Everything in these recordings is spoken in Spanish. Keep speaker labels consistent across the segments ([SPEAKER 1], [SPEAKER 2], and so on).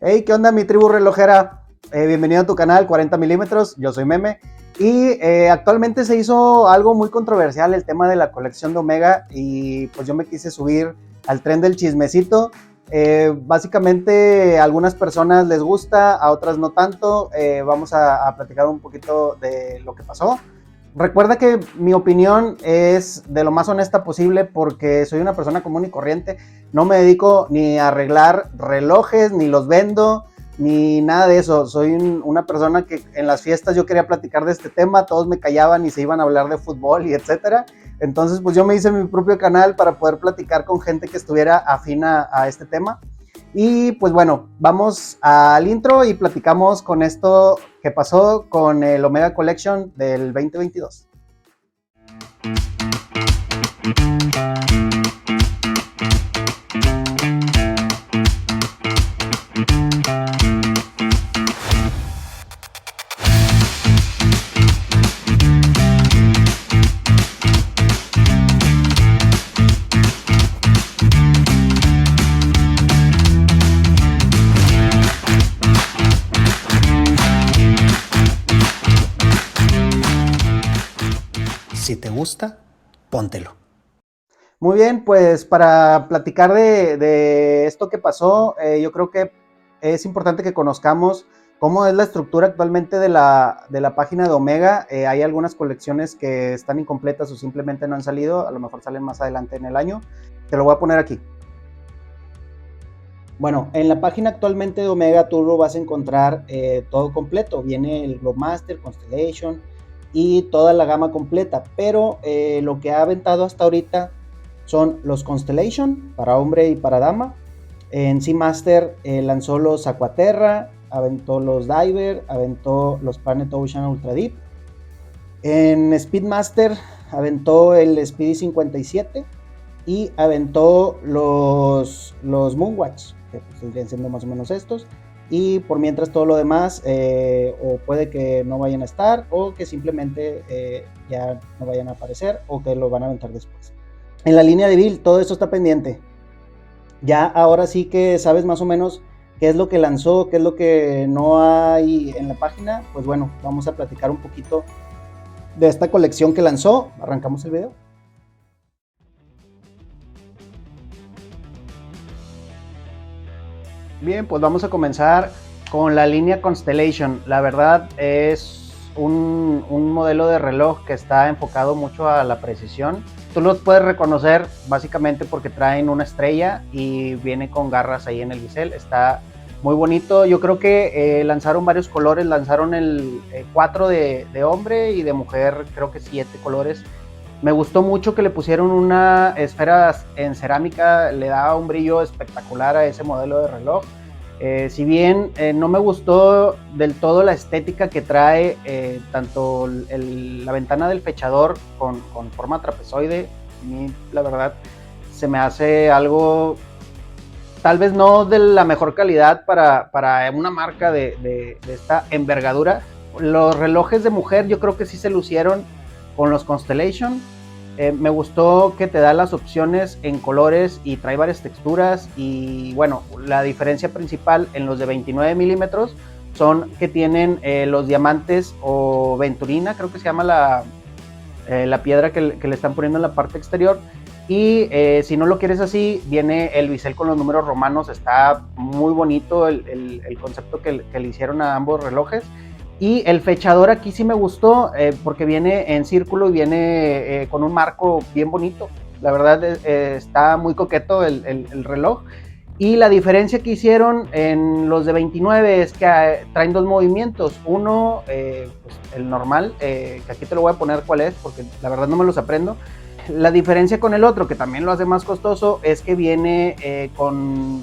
[SPEAKER 1] Hey, ¿qué onda mi tribu relojera? Bienvenido a tu canal 40 milímetros, yo soy Meme. Y actualmente se hizo algo muy controversial, el tema de la colección de Omega, y pues yo me quise subir al tren del chismecito. Básicamente a algunas personas les gusta, a otras no tanto. Vamos a platicar un poquito de lo que pasó. Recuerda que mi opinión es de lo más honesta posible porque soy una persona común y corriente. No me dedico ni a arreglar relojes, ni los vendo, ni nada de eso. Soy una persona que en las fiestas yo quería platicar de este tema, todos me callaban y se iban a hablar de fútbol y etcétera. Entonces pues yo me hice mi propio canal para poder platicar con gente que estuviera afín a este tema. Y pues bueno, vamos al intro y platicamos con esto que pasó con el Omega Collection del 2022.
[SPEAKER 2] Si te gusta, póntelo.
[SPEAKER 1] Muy bien, pues para platicar de esto que pasó, yo creo que es importante que conozcamos cómo es la estructura actualmente de la página de Omega. Hay algunas colecciones que están incompletas o simplemente no han salido, a lo mejor salen más adelante en el año. Te lo voy a poner aquí. Bueno, en la página actualmente de Omega tú lo vas a encontrar todo completo. Viene el Globemaster, Constellation y toda la gama completa. Pero lo que ha aventado hasta ahorita son los Constellation para hombre y para dama. En Seamaster lanzó los Aquaterra, aventó los Diver, aventó los Planet Ocean Ultra Deep. En Speedmaster aventó el Speedy 57 y aventó los Moonwatch, que pues tendrían siendo más o menos estos. Y por mientras todo lo demás, o puede que no vayan a estar, o que simplemente ya no vayan a aparecer, o que lo van a aventar después. En la línea de build, todo esto está pendiente. Ya ahora sí que sabes más o menos qué es lo que lanzó, qué es lo que no hay en la página. Pues bueno, vamos a platicar un poquito de esta colección que lanzó. Arrancamos el video. Bien, pues vamos a comenzar con la línea Constellation. La verdad es un modelo de reloj que está enfocado mucho a la precisión. Tú los puedes reconocer básicamente porque traen una estrella y viene con garras ahí en el bisel. Está muy bonito. Yo creo que lanzaron varios colores. Lanzaron el 4 de hombre y de mujer, creo que 7 colores. Me gustó mucho que le pusieron una esfera en cerámica, le da un brillo espectacular a ese modelo de reloj. Si bien no me gustó del todo la estética que trae, tanto la ventana del fechador con forma trapezoide, a mí la verdad se me hace algo tal vez no de la mejor calidad para una marca de esta envergadura. Los relojes de mujer yo creo que sí se lucieron con los Constellation. Me gustó que te da las opciones en colores y trae varias texturas. Y bueno, la diferencia principal en los de 29 milímetros son que tienen los diamantes o venturina, creo que se llama la piedra que le están poniendo en la parte exterior. Y si no lo quieres así, viene el bisel con los números romanos. Está muy bonito el concepto que le hicieron a ambos relojes. Y el fechador aquí sí me gustó porque viene en círculo y viene con un marco bien bonito. La verdad está muy coqueto el reloj. Y la diferencia que hicieron en los de 29 es que traen dos movimientos. Uno, pues el normal, que aquí te lo voy a poner cuál es porque la verdad no me los aprendo. La diferencia con el otro, que también lo hace más costoso, es que viene con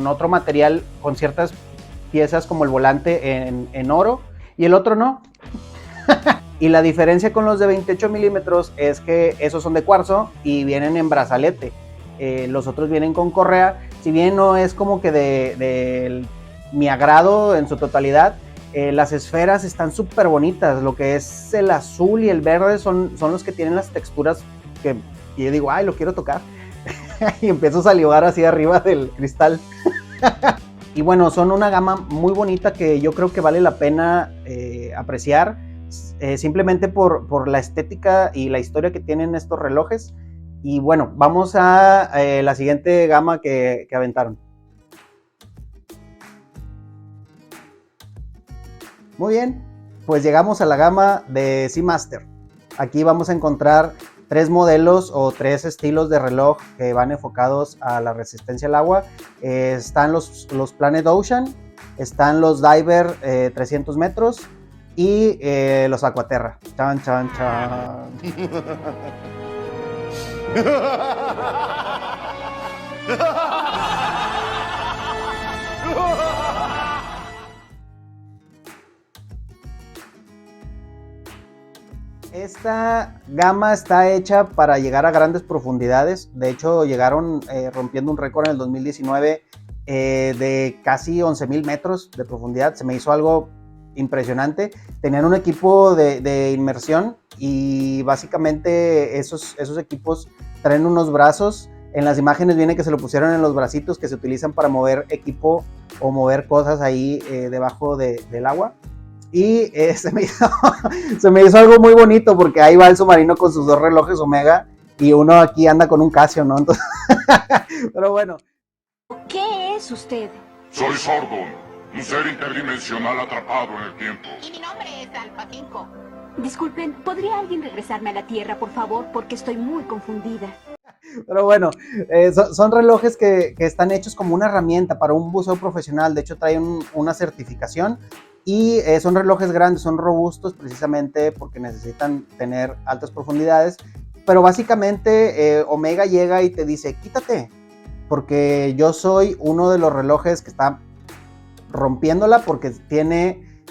[SPEAKER 1] otro material, con ciertas piezas como el volante en oro. Y el otro no. Y la diferencia con los de 28 milímetros es que esos son de cuarzo y vienen en brazalete. Los otros vienen con correa. Si bien no es como que de mi agrado en su totalidad, las esferas están súper bonitas. Lo que es el azul y el verde son los que tienen las texturas que yo digo, ay, lo quiero tocar. Y empiezo a salivar así arriba del cristal. Y bueno, son una gama muy bonita que yo creo que vale la pena apreciar, simplemente por la estética y la historia que tienen estos relojes. Y bueno, vamos a la siguiente gama que aventaron. Muy bien, pues llegamos a la gama de Seamaster. Aquí vamos a encontrar 3 modelos o 3 estilos de reloj que van enfocados a la resistencia al agua. Están los Planet Ocean, están los Diver 300 metros y los Aquaterra. Chan, chan, chan. Esta gama está hecha para llegar a grandes profundidades. De hecho, llegaron rompiendo un récord en el 2019 de casi 11,000 metros de profundidad. Se me hizo algo impresionante. Tenían un equipo de inmersión y básicamente esos equipos traen unos brazos. En las imágenes viene que se lo pusieron en los bracitos que se utilizan para mover equipo o mover cosas ahí debajo del agua. Y se me hizo algo muy bonito porque ahí va el submarino con sus 2 relojes Omega y uno aquí anda con un Casio, ¿no? Entonces, pero bueno.
[SPEAKER 3] ¿Qué es usted?
[SPEAKER 4] Soy Sordon, un ser interdimensional atrapado en el tiempo.
[SPEAKER 3] Y mi nombre es Alpha 5. Disculpen, ¿podría alguien regresarme a la Tierra, por favor? Porque estoy muy confundida.
[SPEAKER 1] Pero bueno, son relojes que están hechos como una herramienta para un buceo profesional. De hecho, traen una certificación. Y son relojes grandes, son robustos precisamente porque necesitan tener altas profundidades. Pero básicamente Omega llega y te dice, quítate, porque yo soy uno de los relojes que está rompiéndola porque tiene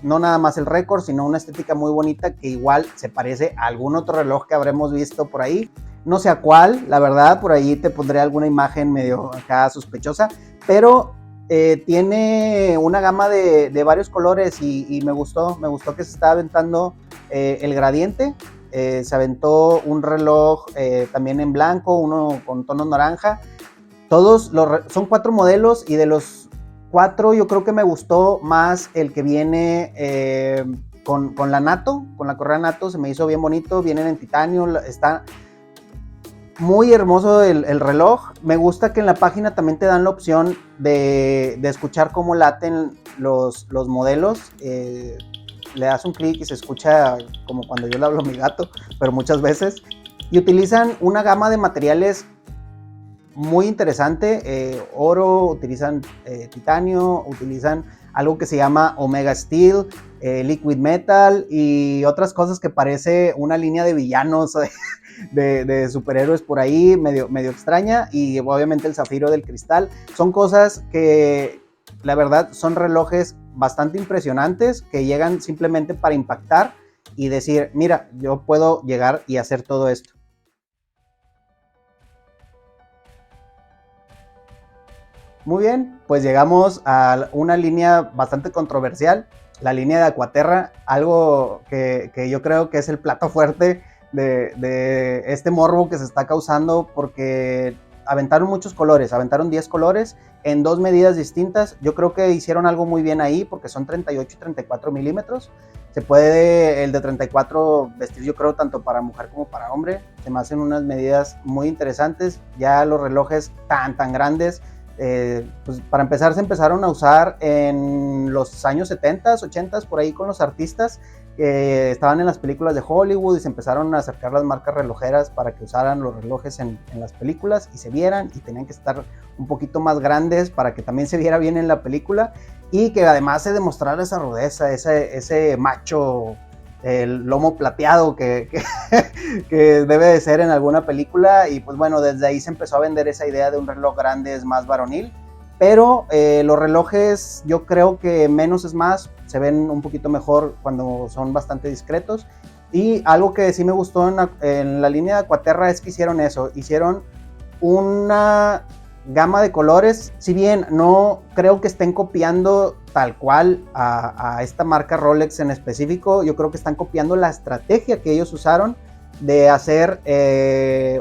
[SPEAKER 1] no nada más el récord, sino una estética muy bonita que igual se parece a algún otro reloj que habremos visto por ahí. No sé a cuál, la verdad, por ahí te pondré alguna imagen medio acá sospechosa, pero tiene una gama de varios colores y me gustó que se está aventando el gradiente. Se aventó un reloj también en blanco, uno con tono naranja. Son 4 modelos y de los 4 yo creo que me gustó más el que viene con la NATO, con la correa NATO. Se me hizo bien bonito, vienen en titanio, está muy hermoso el reloj. Me gusta que en la página también te dan la opción de escuchar cómo laten los modelos. Le das un clic y se escucha como cuando yo le hablo a mi gato, pero muchas veces. Y utilizan una gama de materiales muy interesante. Oro, utilizan titanio, utilizan algo que se llama Omega Steel, Liquid Metal y otras cosas que parece una línea de villanos de superhéroes por ahí, medio extraña, y obviamente el zafiro del cristal. Son cosas que la verdad son relojes bastante impresionantes que llegan simplemente para impactar y decir, mira, yo puedo llegar y hacer todo esto. Muy bien, pues llegamos a una línea bastante controversial, la línea de Aquaterra, algo que yo creo que es el plato fuerte de este morbo que se está causando porque aventaron muchos colores, aventaron 10 colores en 2 medidas distintas. Yo creo que hicieron algo muy bien ahí porque son 38 y 34 milímetros. Se puede el de 34 vestir, yo creo, tanto para mujer como para hombre. Se me hacen unas medidas muy interesantes. Ya los relojes tan grandes, pues para empezar se empezaron a usar en los años 70s, 80s, por ahí con los artistas que estaban en las películas de Hollywood y se empezaron a acercar las marcas relojeras para que usaran los relojes en las películas y se vieran, y tenían que estar un poquito más grandes para que también se viera bien en la película y que además se demostrara esa rudeza, ese macho, el lomo plateado que debe de ser en alguna película. Y pues bueno, desde ahí se empezó a vender esa idea de un reloj grande es más varonil. Pero los relojes, yo creo que menos es más, se ven un poquito mejor cuando son bastante discretos. Y algo que sí me gustó en la línea de Aquaterra es que hicieron eso, hicieron una gama de colores. Si bien no creo que estén copiando tal cual a esta marca Rolex en específico, yo creo que están copiando la estrategia que ellos usaron de hacer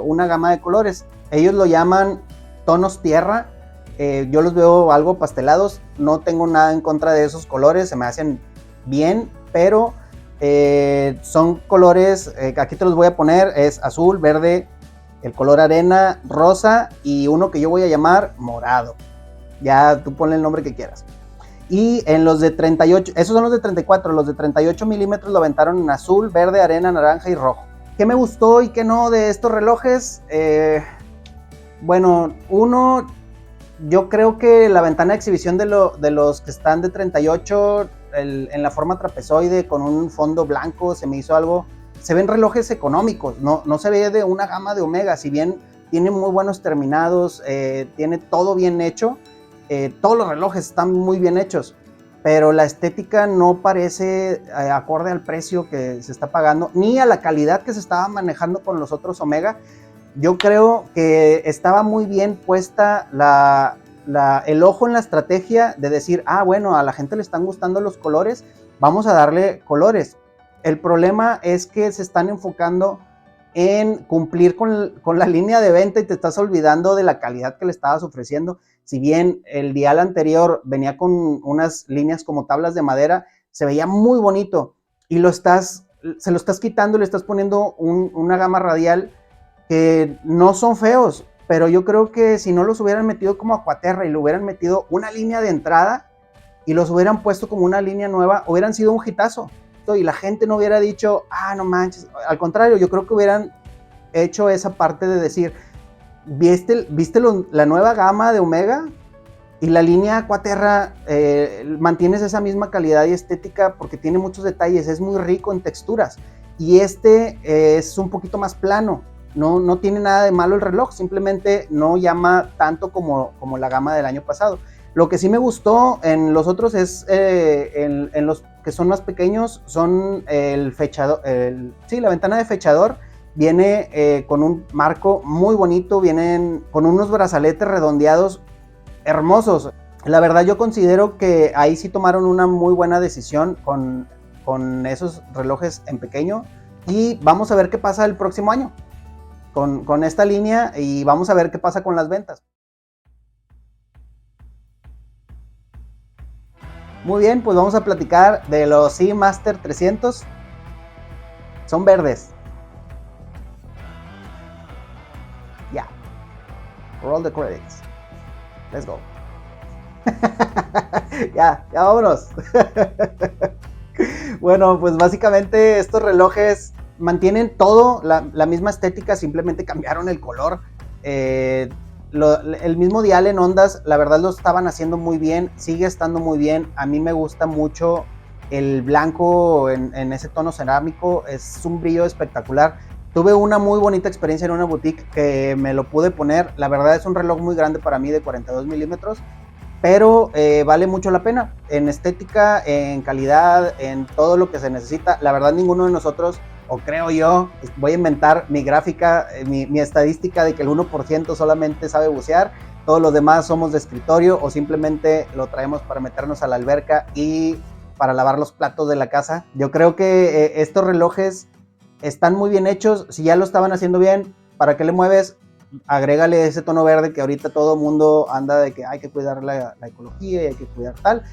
[SPEAKER 1] una gama de colores. Ellos lo llaman tonos tierra. Yo los veo algo pastelados, no tengo nada en contra de esos colores, se me hacen bien, pero son colores, aquí te los voy a poner, es azul, verde, el color arena, rosa y uno que yo voy a llamar morado. Ya tú ponle el nombre que quieras. Y en los de 38, esos son los de 34, los de 38 milímetros lo aventaron en azul, verde, arena, naranja y rojo. ¿Qué me gustó y qué no de estos relojes? Bueno, uno, yo creo que la ventana de exhibición de los que están de 38 en la forma trapezoide con un fondo blanco se me hizo algo. Se ven relojes económicos, no se ve de una gama de Omega, si bien tiene muy buenos terminados, tiene todo bien hecho, todos los relojes están muy bien hechos, pero la estética no parece acorde al precio que se está pagando, ni a la calidad que se estaba manejando con los otros Omega. Yo creo que estaba muy bien puesta el ojo en la estrategia de decir, bueno, a la gente le están gustando los colores, vamos a darle colores. El problema es que se están enfocando en cumplir con la línea de venta y te estás olvidando de la calidad que le estabas ofreciendo. Si bien el dial anterior venía con unas líneas como tablas de madera, se veía muy bonito y se lo estás quitando y le estás poniendo una gama radial que no son feos, pero yo creo que si no los hubieran metido como Aquaterra y le hubieran metido una línea de entrada y los hubieran puesto como una línea nueva, hubieran sido un hitazo. Y la gente no hubiera dicho, no manches. Al contrario, yo creo que hubieran hecho esa parte de decir, ¿viste la nueva gama de Omega? Y la línea Aquaterra mantienes esa misma calidad y estética porque tiene muchos detalles, es muy rico en texturas. Y es un poquito más plano, no tiene nada de malo el reloj, simplemente no llama tanto como la gama del año pasado. Lo que sí me gustó en los otros es, en los que son más pequeños, son el fechador, la ventana de fechador viene con un marco muy bonito, vienen con unos brazaletes redondeados hermosos. La verdad yo considero que ahí sí tomaron una muy buena decisión con esos relojes en pequeño y vamos a ver qué pasa el próximo año con esta línea y vamos a ver qué pasa con las ventas. Muy bien, pues vamos a platicar de los Seamaster 300. Son verdes. Ya. Roll the credits. Let's go. ya vámonos. Bueno, pues básicamente estos relojes mantienen todo la misma estética, simplemente cambiaron el color. El mismo dial en ondas, la verdad lo estaban haciendo muy bien, sigue estando muy bien. A mí me gusta mucho el blanco en ese tono cerámico, es un brillo espectacular. Tuve una muy bonita experiencia en una boutique que me lo pude poner. La verdad es un reloj muy grande para mí de 42 milímetros, pero vale mucho la pena en estética, en calidad, en todo lo que se necesita. La verdad ninguno de nosotros, o creo yo, voy a inventar mi gráfica, mi estadística de que el 1% solamente sabe bucear, todos los demás somos de escritorio o simplemente lo traemos para meternos a la alberca y para lavar los platos de la casa. Yo creo que estos relojes están muy bien hechos. Si ya lo estaban haciendo bien, ¿para qué le mueves? Agrégale ese tono verde que ahorita todo el mundo anda de que hay que cuidar la ecología y hay que cuidar tal.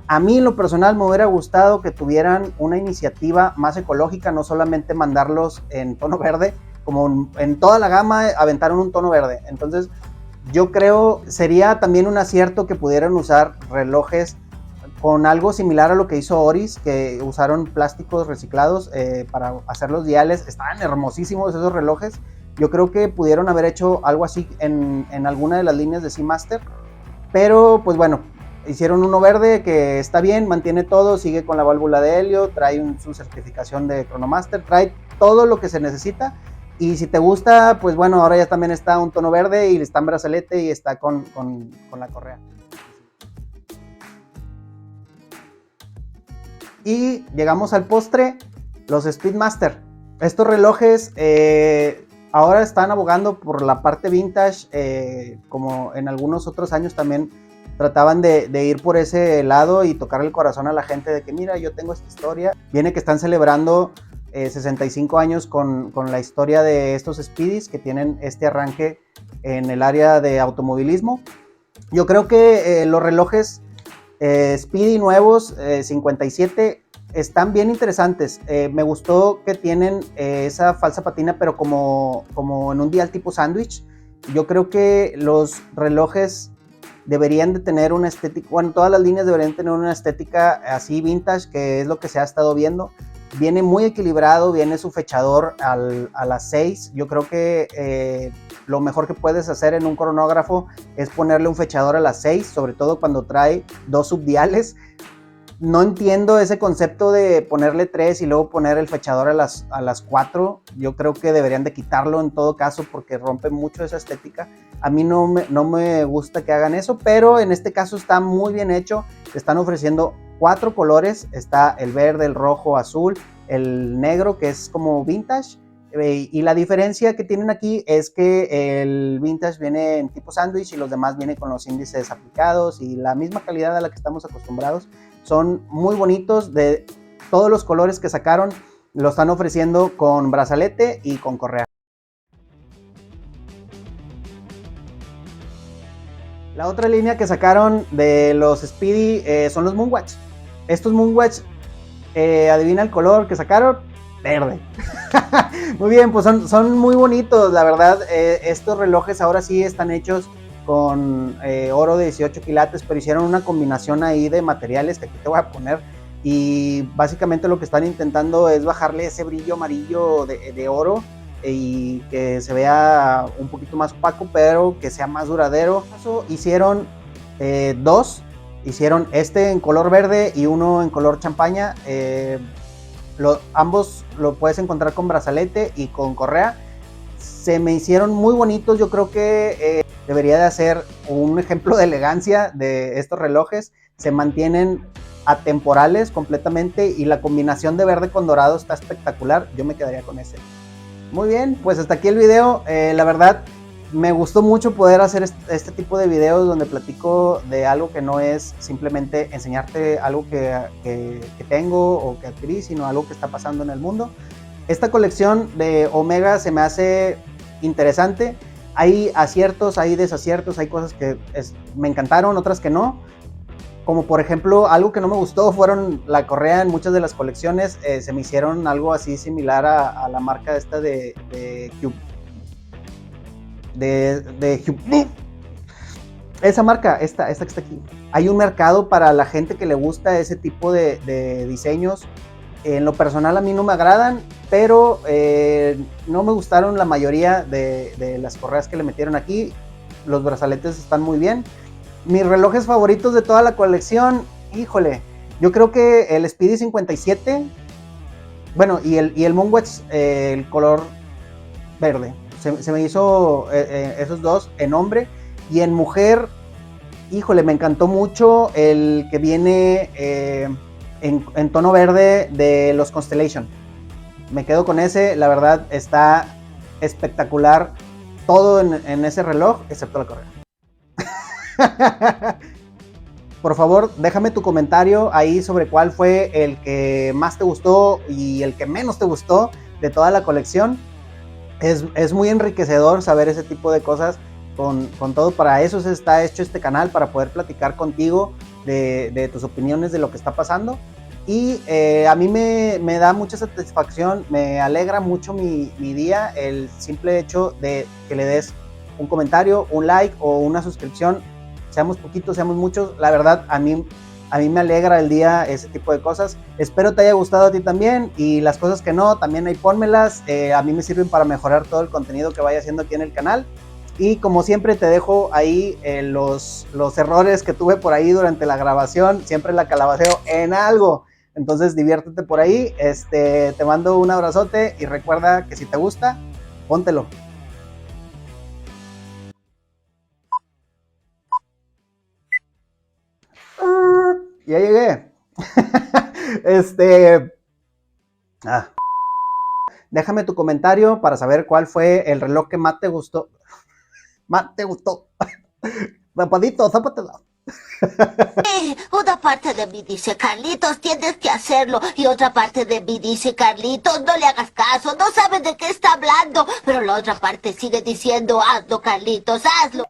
[SPEAKER 1] A mí en lo personal me hubiera gustado que tuvieran una iniciativa más ecológica, no solamente mandarlos en tono verde, como en toda la gama aventaron un tono verde. Entonces yo creo sería también un acierto que pudieran usar relojes con algo similar a lo que hizo Oris, que usaron plásticos reciclados para hacer los diales. Estaban hermosísimos esos relojes. Yo creo que pudieron haber hecho algo así en alguna de las líneas de Seamaster, pero pues bueno, hicieron uno verde que está bien, mantiene todo, sigue con la válvula de helio, trae su certificación de Chronomaster, trae todo lo que se necesita. Y si te gusta, pues bueno, ahora ya también está un tono verde y está en brazalete y está con la correa. Y llegamos al postre, los Speedmaster. Estos relojes ahora están abogando por la parte vintage, como en algunos otros años también trataban de ir por ese lado y tocar el corazón a la gente de que mira, yo tengo esta historia. Viene que están celebrando 65 años con la historia de estos Speedies que tienen este arranque en el área de automovilismo. Yo creo que los relojes Speedy nuevos 57 están bien interesantes. Me gustó que tienen esa falsa patina, pero como en un dial tipo sándwich. Yo creo que los relojes deberían de tener una estética, bueno, todas las líneas deberían tener una estética así vintage, que es lo que se ha estado viendo. Viene muy equilibrado, viene su fechador a las 6. Yo creo que lo mejor que puedes hacer en un cronógrafo es ponerle un fechador a las 6, sobre todo cuando trae dos subdiales. No entiendo ese concepto de ponerle 3 y luego poner el fechador a las 4. Yo creo que deberían de quitarlo en todo caso porque rompe mucho esa estética. A mí no me gusta que hagan eso, pero en este caso está muy bien hecho. Te están ofreciendo 4 colores. Está el verde, el rojo, azul, el negro, que es como vintage. Y la diferencia que tienen aquí es que el vintage viene en tipo sándwich y los demás vienen con los índices aplicados y la misma calidad a la que estamos acostumbrados. Son muy bonitos, de todos los colores que sacaron, lo están ofreciendo con brazalete y con correa. La otra línea que sacaron de los Speedy son los Moonwatch. Estos Moonwatch, adivina el color que sacaron, verde. Muy bien, pues son muy bonitos, la verdad. Estos relojes ahora sí están hechos con oro de 18 quilates, pero hicieron una combinación ahí de materiales que aquí te voy a poner, y básicamente lo que están intentando es bajarle ese brillo amarillo de oro y que se vea un poquito más opaco, pero que sea más duradero. Hicieron dos, hicieron este en color verde y uno en color champaña. Ambos lo puedes encontrar con brazalete y con correa. Se me hicieron muy bonitos. Yo creo que debería de hacer un ejemplo de elegancia de estos relojes. Se mantienen atemporales completamente y la combinación de verde con dorado está espectacular. Yo me quedaría con ese. Muy bien, pues hasta aquí el video. La verdad me gustó mucho poder hacer este tipo de videos donde platico de algo que no es simplemente enseñarte algo que tengo o que adquirí, sino algo que está pasando en el mundo. Esta colección de Omega se me hace interesante. Hay aciertos, hay desaciertos, hay cosas que me encantaron, otras que no. Como por ejemplo, algo que no me gustó fueron la correa en muchas de las colecciones. Se me hicieron algo así similar a la marca esta de Cube. De Cube. Esa marca, esta que está aquí. Hay un mercado para la gente que le gusta ese tipo de diseños. En lo personal a mí no me agradan, pero no me gustaron la mayoría de las correas que le metieron aquí. Los brazaletes están muy bien. Mis relojes favoritos de toda la colección, híjole, yo creo que el Speedy 57, bueno, y el Moonwatch, el color verde. Se me hizo esos dos en hombre. Y en mujer, híjole, me encantó mucho el que viene en tono verde de los Constellation. Me quedo con ese, la verdad está espectacular todo en ese reloj, excepto la correa. Por favor, déjame tu comentario ahí sobre cuál fue el que más te gustó y el que menos te gustó de toda la colección. Es muy enriquecedor saber ese tipo de cosas. Con todo, para eso se está hecho este canal, para poder platicar contigo de tus opiniones de lo que está pasando. Y a mí me da mucha satisfacción, me alegra mucho mi día el simple hecho de que le des un comentario, un like o una suscripción. Seamos poquitos, seamos muchos, la verdad a mí me alegra el día ese tipo de cosas. Espero te haya gustado a ti también, y las cosas que no, también ahí pónmelas. A mí me sirven para mejorar todo el contenido que vaya haciendo aquí en el canal. Y como siempre te dejo ahí los errores que tuve por ahí durante la grabación. Siempre la calabaceo en algo, entonces diviértete por ahí. Te mando un abrazote y recuerda que si te gusta, póntelo. Ya llegué. Déjame tu comentario para saber cuál fue el reloj que más te gustó. Más te gustó. Rapadito, zápatela.
[SPEAKER 5] Una parte de mí dice, Carlitos, tienes que hacerlo. Y otra parte de mí dice, Carlitos, no le hagas caso, no sabes de qué está hablando. Pero la otra parte sigue diciendo, hazlo, Carlitos, hazlo.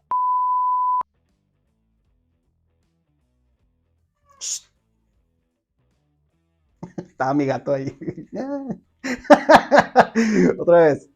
[SPEAKER 1] Estaba mi gato ahí. Otra vez.